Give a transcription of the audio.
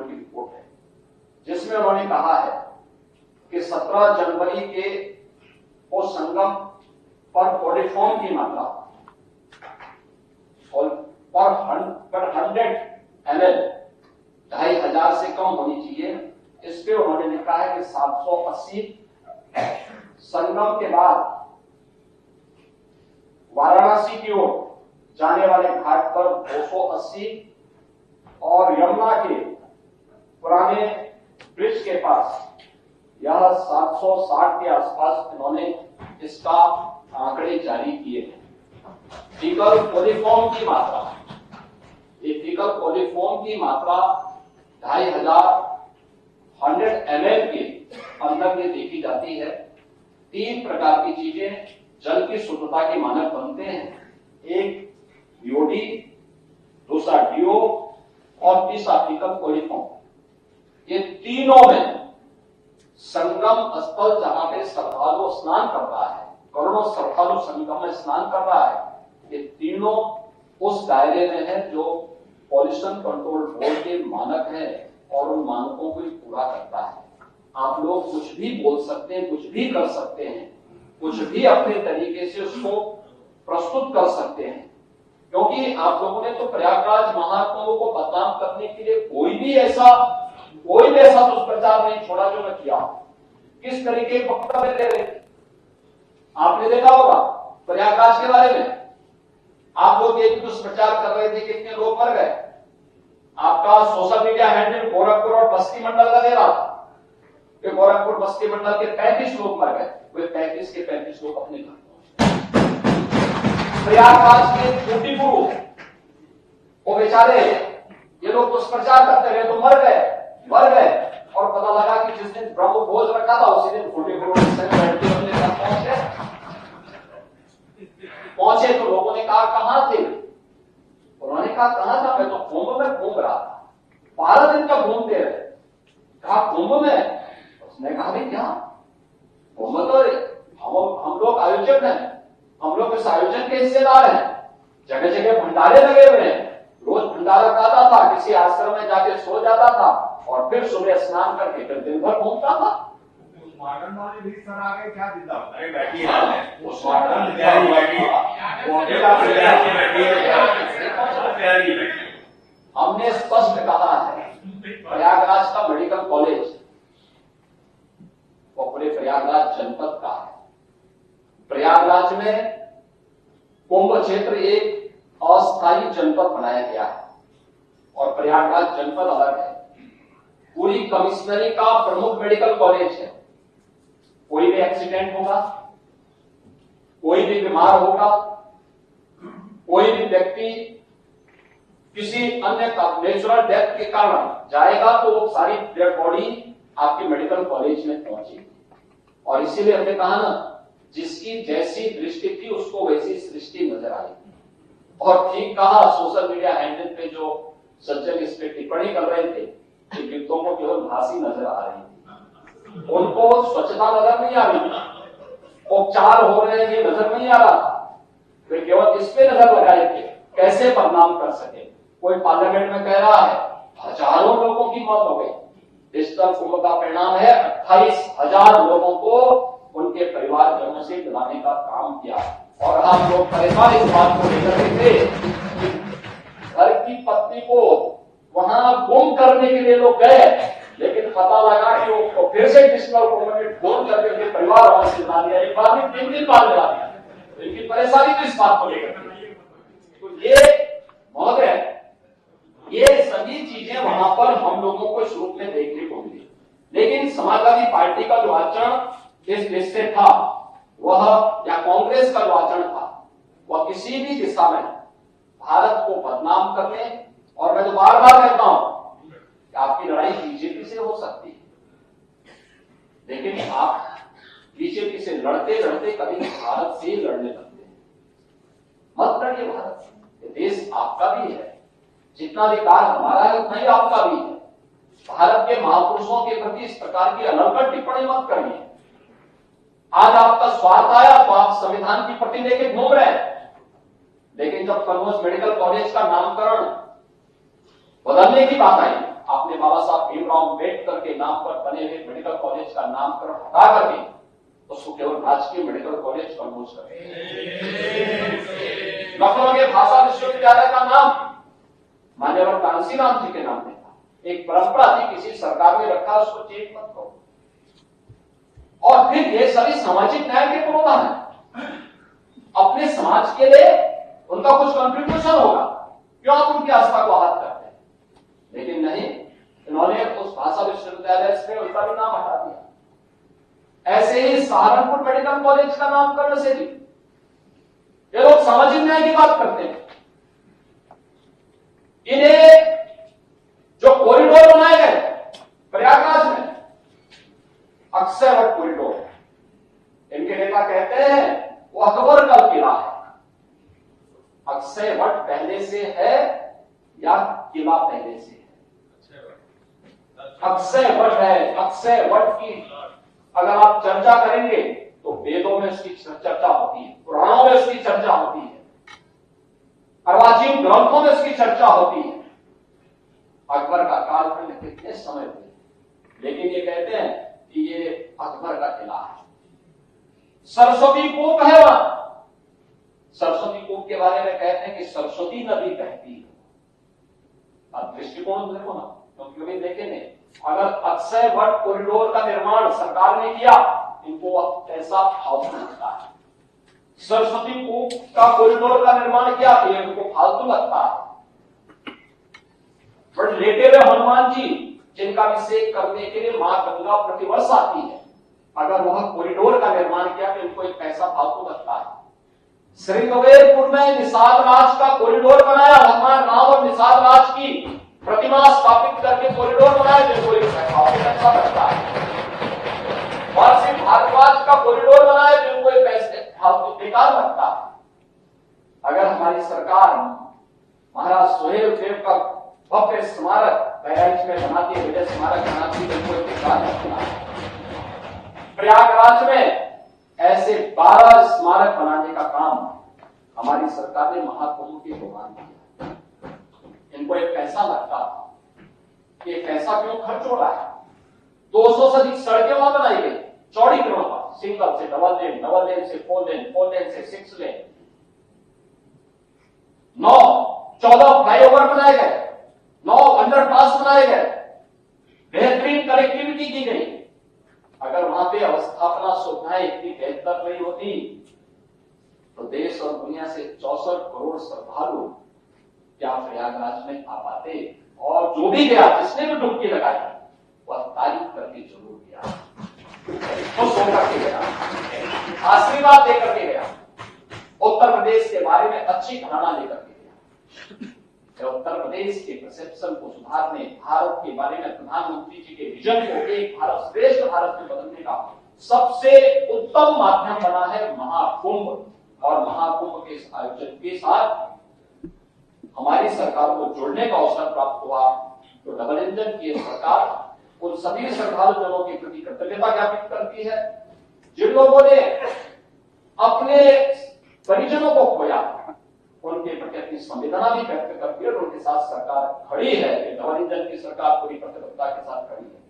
Control की report है, जिसमें उन्होंने कहा है कि 17 जनवरी के वो संगम पर कोलिफॉर्म की मात्रा पर 100 ml 2,500 से कम होनी चाहिए। इस पे उन्होंने लिखा है कि 780, संगम के बाद वाराणसी की ओर जाने वाले घाट पर 280 और यमुना के पुराने ब्रिज के पास यह 760 के आसपास इन्होंने इसका आंकड़े जारी किए हैं। फीकल कोलिफॉर्म की मात्रा, ये फीकल कोलिफॉर्म की मात्रा 2,500 100 ml के अंदर ये देखी जाती है। 3 प्रकार की चीजें जल की शुद्धता के मानक बनते हैं, एक बीओडी, दूसरा डीओ और तीसरा फीकल कोलिफॉर्म। ये तीनों में संगम स्थल जहां पे श्रद्धालु स्नान कर रहा है, करोड़ों श्रद्धालु संगम में स्नान कर रहा है, ये तीनों उस दायरे में है जो पॉल्यूशन कंट्रोल बोर्ड के मानक है और उन मानकों को पूरा करता है। आप लोग कुछ भी बोल सकते हैं, कुछ भी कर सकते हैं, कुछ भी अपने तरीके से उसको प्रस्तुत कर सकते हैं, क्योंकि आप लोगों ने तो प्रयागराज महाकुंभ को बदनाम करने के लिए कोई भी ऐसा दुष्प्रचार नहीं छोड़ा जो मैं किया। किस तरीके के वक्तव्य दे रहे थे आपने देखा होगा प्रयागराज के बारे में। आप लोग एक दुष्प्रचार कर रहे थे, कितने लोग मर गए। आपका सोशल मीडिया हैंडल गोरखपुर और बस्ती मंडल का दे रहा था कि गोरखपुर बस्ती मंडल के 35 लोग मर गए। वे 35 के 35 लोग अपने घर पहुंचे। प्रयागराज के छोटी गुरु वो बेचारे ये लोग दुष्प्रचार करते रहे तो मर गए और पता लगा कि जिस दिन ब्रह्म भोज रखा था उसी दिन छोटे गुरु अपने घर पहुंचे तो लोगों ने कहा कहां थे। उन्होंने कहा कहां था, मैं तो कुंभ में घूम रहा था। 12 दिन का घूमते रहे। कहा कुंभ में? उसने कहा भाई क्या कुंभ तो हम लोग आयोजक हैं, हम लोग इस आयोजन के हिस्सेदार हैं। जगह जगह भंडारे लगे हुए हैं, रोज भंडारा खाता था, किसी आश्रम में जाके सो जाता था और फिर सुबह स्नान करके फिर दिन भर घूमता था। मॉडर्न वाले भी सर आगे क्या दिखा अरे बैठी है उस मॉडर्न बैठी हमने स्पष्ट कहा है प्रयागराज का मेडिकल कॉलेज वो पूरे प्रयागराज जनपद का है। प्रयागराज में कुंभ क्षेत्र एक अस्थायी जनपद बनाया गया है और प्रयागराज जनपद अलग है। पूरी कमिश्नरी का प्रमुख मेडिकल कॉलेज है। कोई भी एक्सीडेंट होगा, कोई भी बीमार होगा, कोई भी व्यक्ति किसी अन्य नेचुरल डेथ के कारण जाएगा तो वो सारी डेड बॉडी आपके मेडिकल कॉलेज में पहुंचेगी। और इसीलिए हमने कहा ना, जिसकी जैसी दृष्टि थी उसको वैसी सृष्टि नजर आएगी। और ठीक कहा, सोशल मीडिया हैंडल पे जो सज्जन इस पे टिप्पणी कर रहे थे कि गिद्धों को केवल घासी नजर आ रही थी, उनको स्वच्छता नजर नहीं आ रही थी, उपचार हो रहे हैं ये नजर नहीं आ रहा था। वे केवल इस पे नजर लगाए थे कैसे बदनाम कर सके। कोई पार्लियामेंट में कह रहा है हजारों लोगों की मौत हो गई। डिजिटल कुंभ का परिणाम है 28,000 लोगों को उनके परिवारजनों से मिलाने का काम किया। और हम लोग परेशान इस बात को लेकर थे कि घर की पत्नी को वहां गुम करने के लिए लोग गए, लेकिन पता लगा कि वो फिर से डिजिटल कुंभ में फोन करके परिवार वालों से मिला दिया। एक बार नहीं 3 दिन बाद मिला दिया। इनकी परेशानी तो इस बात को लेकर थी। तो ये महोदय, ये सभी चीजें वहां पर हम लोगों को इस रूप में देखने को मिली। लेकिन समाजवादी पार्टी का जो आचरण इस देश से था वह, या कांग्रेस का जो आचरण था वह किसी भी दिशा में भारत को बदनाम करने, और मैं तो बार बार कहता हूं कि आपकी लड़ाई बीजेपी से हो सकती है, लेकिन आप बीजेपी से लड़ते लड़ते कभी भारत से ही लड़ने लगते हैं। मत लड़िए भारत से, देश आपका भी है, जितना अधिकार हमारा है उतना ही आपका भी है। भारत के महापुरुषों के प्रति इस प्रकार की अलग टिप्पणी मत करिए। आज आपका स्वार्थ आया तो आप संविधान की पट्टी लेके घूम रहे हैं, लेकिन जब कन्नौज मेडिकल कॉलेज का नामकरण बदलने की बात आई, आपने बाबा साहब भीमराव अम्बेडकर के नाम पर बने हुए मेडिकल कॉलेज का नामकरण हटा करके उसको केवल राजकीय मेडिकल कॉलेज कंपोज कर लखनऊ के भाषा विश्वविद्यालय का नाम मान्यवर कांसीराम जी के नाम पे था। एक परंपरा थी, किसी सरकार ने रखा, उसको चेंज मत करो। और फिर ये सभी सामाजिक न्याय के पुरोधा है। अपने समाज के लिए उनका कुछ कंट्रीब्यूशन होगा, क्यों आप उनकी आस्था को आहत करते हैं? लेकिन नहीं, इन्होंने उस भाषा विश्वविद्यालय से उनका भी नाम हटा दिया। ऐसे ही सहारनपुर मेडिकल कॉलेज का नामकरण से भी ये लोग सामाजिक न्याय की बात करते हैं। इन्हें जो कॉरिडोर बनाए गए प्रयागराज में, अक्षयवट कॉरिडोर, इनके नेता कहते हैं वो अकबर का किला है। अक्षयवट पहले से है या किला पहले से है? अक्षयवट है। अक्षयवट की अगर आप चर्चा करेंगे तो वेदों में उसकी चर्चा होती है, पुराणों में उसकी चर्चा होती है, अर्वाचीन ग्रंथों में उसकी चर्चा होती है। अकबर का कालखंड कितने समय हुए, लेकिन ये कहते हैं कि ये अकबर का किला है। सरस्वती कूप है वहां। सरस्वती कूप के बारे में कहते हैं कि सरस्वती नदी बहती है। अब दृष्टिकोण देखो ना, तो कभी देखे नहीं। अगर अक्षयवट कॉरिडोर का निर्माण सरकार ने किया, इनको ऐसा फालतू लगता है। सरस्वती कूप का कॉरिडोर का निर्माण किया, तो इनको फालतू लगता है। बट लेटे हुए हनुमान जी जिनका अभिषेक करने के लिए मां गंगा प्रतिवर्ष आती है, अगर वह कॉरिडोर का निर्माण किया तो इनको एक पैसा फालतू लगता है। श्रृंगवेरपुर में निषाद राज का कॉरिडोर बनाया, भगवान राम और निषाद राज की प्रतिमा स्थापित करके कॉरिडोर बनाया, जिनको एक पैसा लगता है। महर्षि भारद्वाज का कॉरिडोर बनाया, जिनको एक पैसे फालतू बेकार लगता है। अगर हमारी सरकार महाराज सुहेल देव का भव्य स्मारक बहराइच में बनाती है, विजय स्मारक बनाती है, जिनको एक बेकार लगता है। प्रयागराज में ऐसे 12 स्मारक बनाने का काम हमारी सरकार ने महाकुंभ के दौरान किया। इनको एक पैसा लगता था, ये पैसा क्यों खर्च हो रहा है? 200 से अधिक सड़कें वहां बनाई गई, चौड़ीकरण पर, सिंगल से डबल लेन, डबल लेन से 4 लेन, 4 लेन से 6 लेन, 14 फ्लाईओवर बनाए गए, 9 अंडरपास बनाए गए, बेहतरीन कनेक्टिविटी की गई। अगर वहां पे अवस्थापना सुविधाएं इतनी बेहतर नहीं होती तो देश और दुनिया से 64 करोड़ श्रद्धालु क्या प्रयागराज में आ पाते? और जो भी गया, जिसने भी डुबकी लगाई, वह तारीफ करके जरूर गया, खुश होकर के गया, आशीर्वाद देकर के गया, उत्तर प्रदेश के बारे में अच्छी धारणा लेकर के गया। उत्तर प्रदेश के परसेप्शन को सुधारने, भारत के बारे में प्रधानमंत्री जी के विजन को एक भारत श्रेष्ठ भारत में बदलने का सबसे उत्तम माध्यम बना है महाकुंभ। और महाकुंभ के इस आयोजन के साथ हमारी सरकार को जोड़ने का अवसर प्राप्त हुआ। तो डबल इंजन की सरकार उन सभी श्रद्धालु जनों के प्रति कृतज्ञता ज्ञापित करती है जिन लोगों ने अपने परिजनों को खोया, उनके प्रति अपनी संवेदना भी व्यक्त करती है और उनके साथ सरकार खड़ी है। डबल इंजन की सरकार पूरी प्रतिबद्धता के साथ खड़ी है।